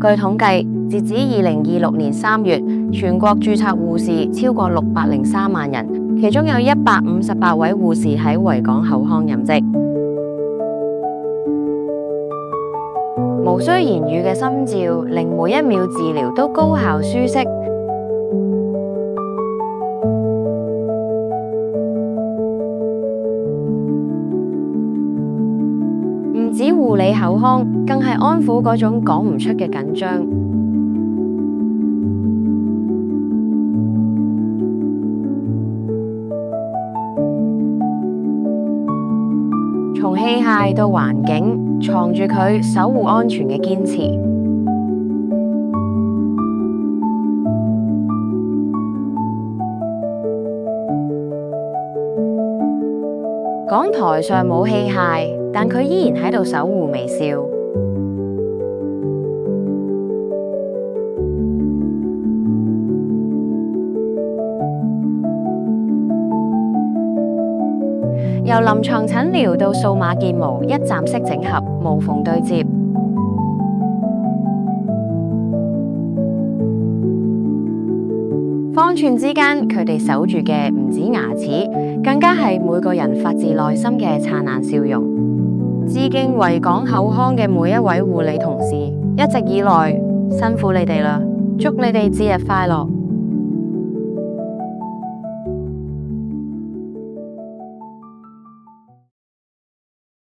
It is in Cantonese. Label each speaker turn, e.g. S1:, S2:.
S1: 據統計，截止2026年3月，全國註冊護士超過603萬人，其中有158位護士喺維港口腔任職。無需言語嘅心照，令每一秒治療都高效舒適。唔止護理口腔，更係安撫嗰種講唔出嘅緊張。從器械到環境，藏住佢守護安全嘅堅持。講台上冇器械，但佢依然喺度守護微笑。由臨床診療到數碼建模，一站式整合，無縫對接。方寸之間，佢哋守住嘅唔止牙齒，更加係每個人發自內心嘅燦爛笑容。致敬維港口腔嘅每一位護理同事，一直以來辛苦你哋啦，祝你哋節日快樂！